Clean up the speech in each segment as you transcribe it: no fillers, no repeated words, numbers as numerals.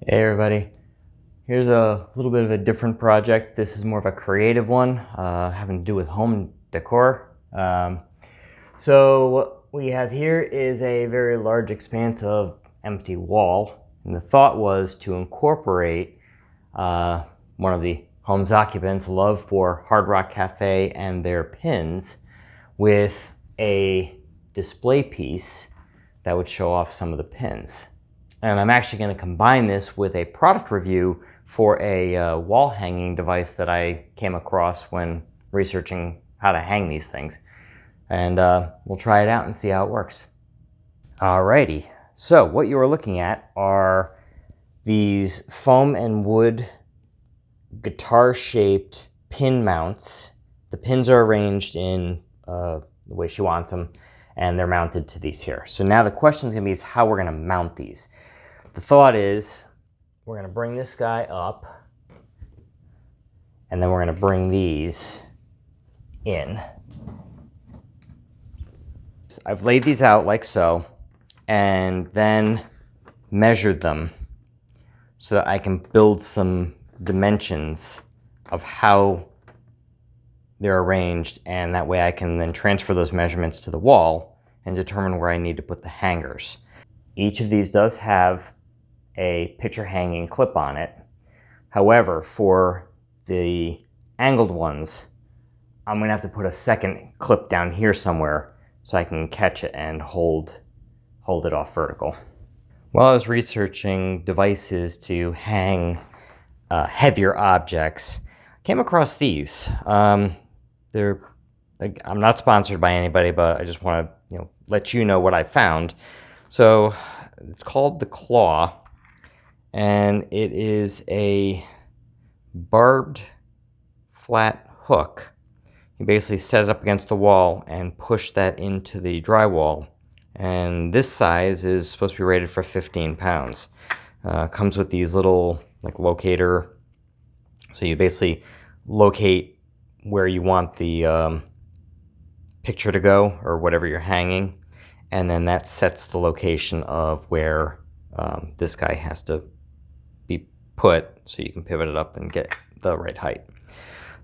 Hey everybody, here's a little bit of a different project. This is more of a creative one, having to do with home decor. So what we have here is a very large expanse of empty wall, and the thought was to incorporate one of the home's occupants' love for Hard Rock Cafe and their pins with a display piece that would show off some of the pins. And I'm actually going to combine this with a product review for a wall hanging device that I came across when researching how to hang these things. And we'll try it out and see how it works. Alrighty, so what you are looking at are these foam and wood guitar-shaped pin mounts. The pins are arranged in the way she wants them, and they're mounted to these here. So now the question is going to be is how we're going to mount these. The thought is we're going to bring this guy up, and then we're going to bring these in. So I've laid these out like so, and then measured them so that I can build some dimensions of how they're arranged, and that way I can then transfer those measurements to the wall and determine where I need to put the hangers. Each of these does have a picture hanging clip on it. However, for the angled ones, I'm going to have to put a second clip down here somewhere so I can catch it and hold it off vertical. While I was researching devices to hang heavier objects, I came across these. I'm not sponsored by anybody, but I just want to let you know what I found. So it's called the Claw, and it is a barbed flat hook. You basically set it up against the wall and push that into the drywall. And this size is supposed to be rated for 15 pounds. Comes with these little locator. So you basically locate where you want the picture to go or whatever you're hanging. And then that sets the location of where this guy has to be put so you can pivot it up and get the right height.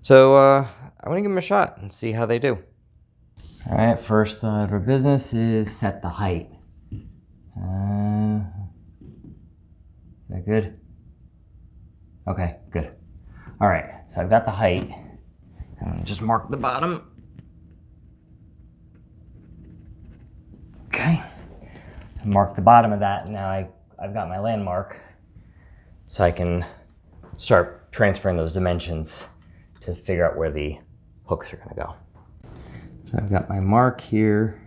So I'm going to give them a shot and see how they do. All right, first order of business is set the height. Is that good? Okay, good. All right, so I've got the height. I'm going to just mark the bottom. Okay, mark the bottom of that. Now I've got my landmark, so I can start transferring those dimensions to figure out where the hooks are going to go. So I've got my mark here.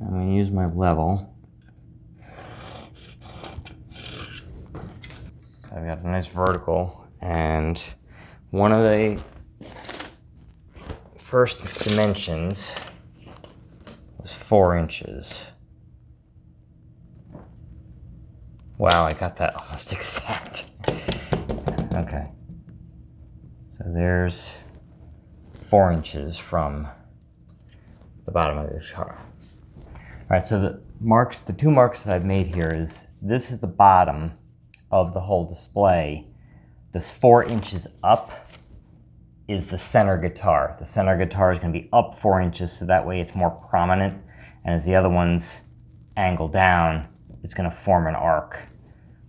I'm going to use my level. So I've got a nice vertical, and one of the first dimensions was 4 inches. Wow, I got that almost exact. Okay. So there's 4 inches from the bottom of the guitar. All right, so the 2 marks that I've made here is, this is the bottom of the whole display. The 4 inches up is the center guitar. The center guitar is going to be up 4 inches, so that way it's more prominent. And as the other ones angle down, it's going to form an arc.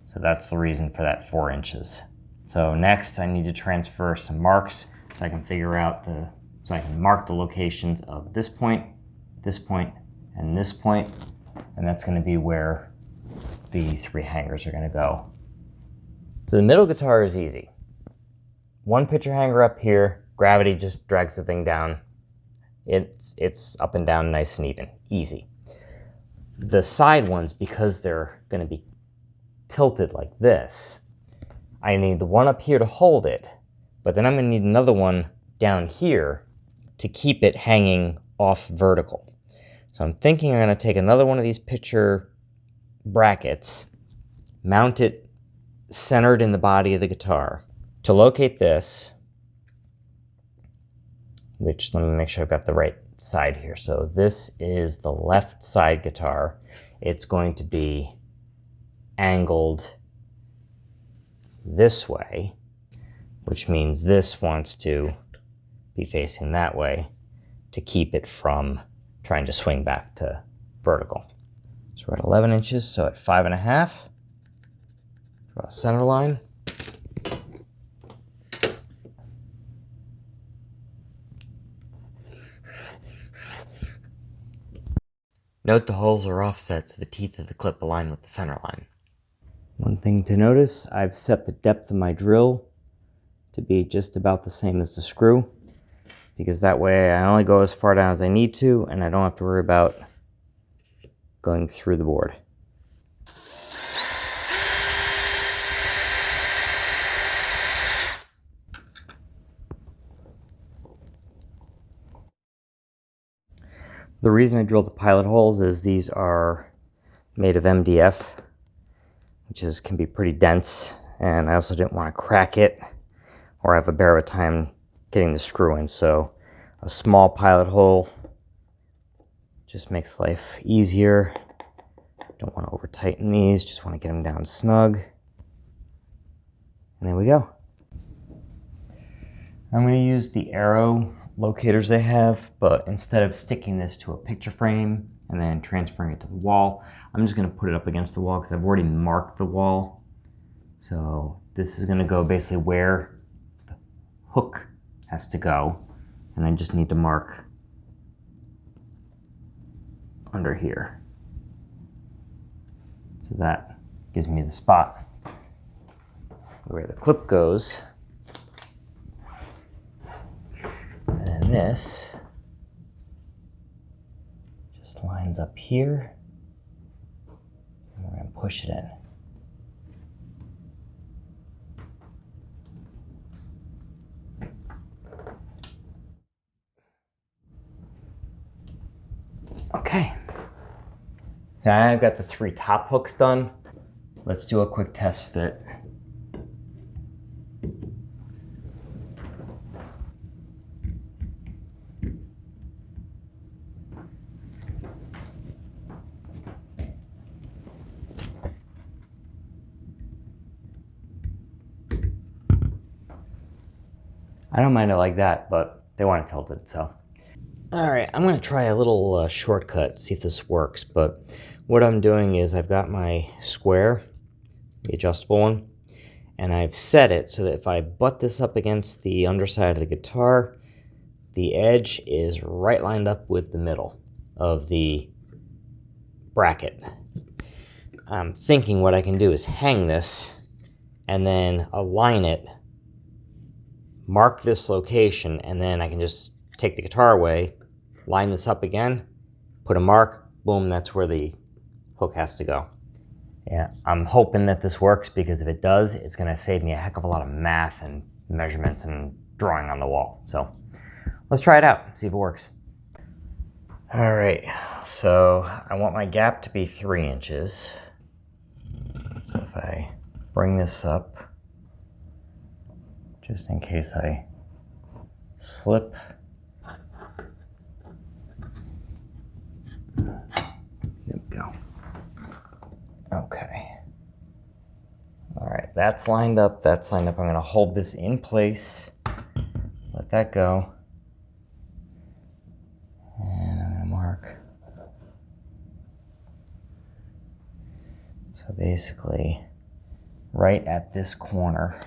So that's the reason for that 4 inches. So next I need to transfer some marks so I can figure out so I can mark the locations of this point, and this point. And that's going to be where the 3 hangers are going to go. So the middle guitar is easy. 1 picture hanger up here, gravity just drags the thing down. It's up and down nice and even, easy. The side ones, because they're going to be tilted like this, I need the one up here to hold it, but then I'm going to need another one down here to keep it hanging off vertical. So I'm thinking I'm going to take another one of these picture brackets, mount it centered in the body of the guitar. To locate this, which, let me make sure I've got the right side here. So this is the left side guitar. It's going to be angled this way, which means this wants to be facing that way to keep it from trying to swing back to vertical. So we're at 11 inches, so at 5.5, draw a center line. Note the holes are offset so the teeth of the clip align with the center line. One thing to notice, I've set the depth of my drill to be just about the same as the screw, because that way I only go as far down as I need to and I don't have to worry about going through the board. The reason I drilled the pilot holes is these are made of MDF, which can be pretty dense, and I also didn't want to crack it or have a bear of a time getting the screw in, so a small pilot hole just makes life easier. Don't want to over tighten these, just want to get them down snug. And there we go. I'm going to use the arrow locators they have, but instead of sticking this to a picture frame and then transferring it to the wall, I'm just going to put it up against the wall because I've already marked the wall. So this is going to go basically where the hook has to go, and I just need to mark under here. So that gives me the spot where the clip goes. And then this just lines up here, and we're going to push it in. Okay. Now I've got the 3 top hooks done. Let's do a quick test fit. I don't mind it like that, but they want it tilted, so. All right, I'm gonna try a little shortcut, see if this works, but what I'm doing is I've got my square, the adjustable one, and I've set it so that if I butt this up against the underside of the guitar, the edge is right lined up with the middle of the bracket. I'm thinking what I can do is hang this and then align it, mark this location, and then I can just take the guitar away, line this up again, put a mark, boom, that's where the hook has to go. Yeah, I'm hoping that this works, because if it does, it's gonna save me a heck of a lot of math and measurements and drawing on the wall. So let's try it out, see if it works. All right, so I want my gap to be 3 inches. So if I bring this up, just in case I slip. There we go. Okay. All right, that's lined up, that's lined up. I'm gonna hold this in place, let that go, and I'm gonna mark. So basically, right at this corner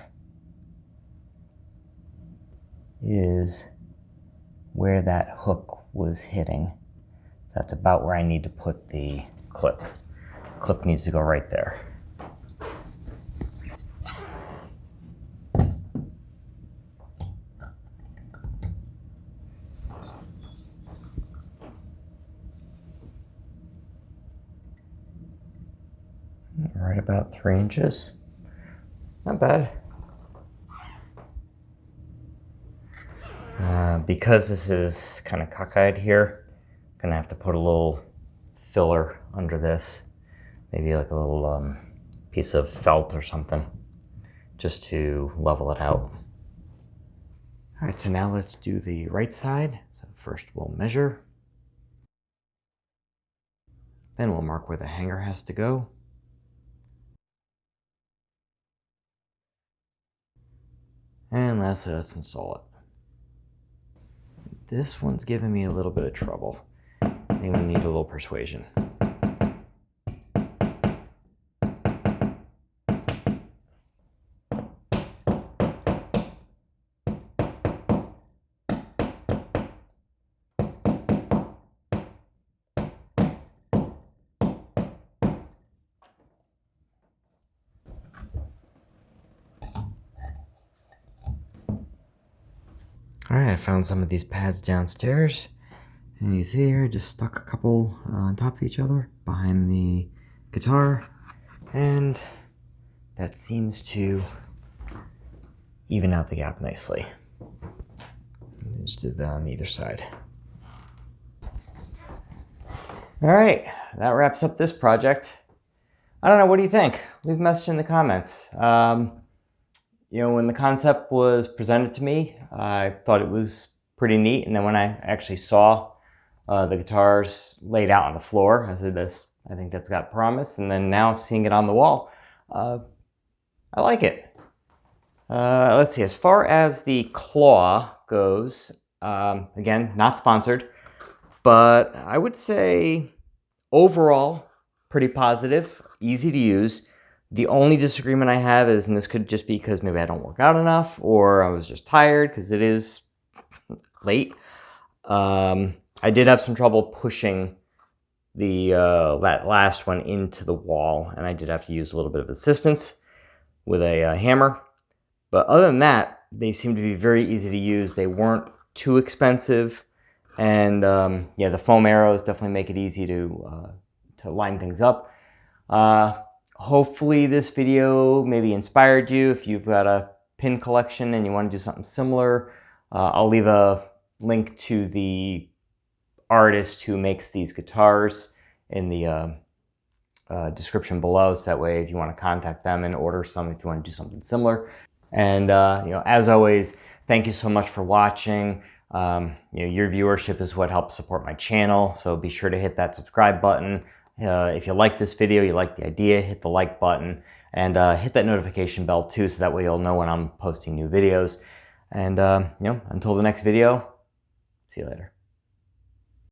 is where that hook was hitting. That's about where I need to put the clip. Clip needs to go right there. Right about 3 inches. Not bad. Because this is kind of cockeyed here, I'm gonna have to put a little filler under this. Maybe like a little piece of felt or something, just to level it out. All right, so now let's do the right side. So first we'll measure. Then we'll mark where the hanger has to go. And lastly, let's install it. This one's giving me a little bit of trouble. I think we need a little persuasion. All right, I found some of these pads downstairs, and you see here, just stuck a couple on top of each other behind the guitar, and that seems to even out the gap nicely. Just did that on either side. All right, that wraps up this project. I don't know, what do you think? Leave a message in the comments. You know, when the concept was presented to me, I thought it was pretty neat. And then when I actually saw the guitars laid out on the floor, I said, I think that's got promise. And then now seeing it on the wall, I like it. Let's see, as far as the claw goes, again, not sponsored, but I would say overall, pretty positive, easy to use. The only disagreement I have is, and this could just be because maybe I don't work out enough or I was just tired because it is late. I did have some trouble pushing the that last one into the wall, and I did have to use a little bit of assistance with a hammer. But other than that, they seem to be very easy to use. They weren't too expensive, and yeah, the foam arrows definitely make it easy to line things up. Hopefully this video maybe inspired you. If you've got a pin collection and you want to do something similar, I'll leave a link to the artist who makes these guitars in the description below, so that way if you want to contact them and order some if you want to do something similar. And you know, as always, thank you so much for watching. You know, your viewership is what helps support my channel, so be sure to hit that subscribe button. If you like this video, you like the idea, hit the like button, and hit that notification bell too, so that way you'll know when I'm posting new videos. And you know, until the next video, see you later.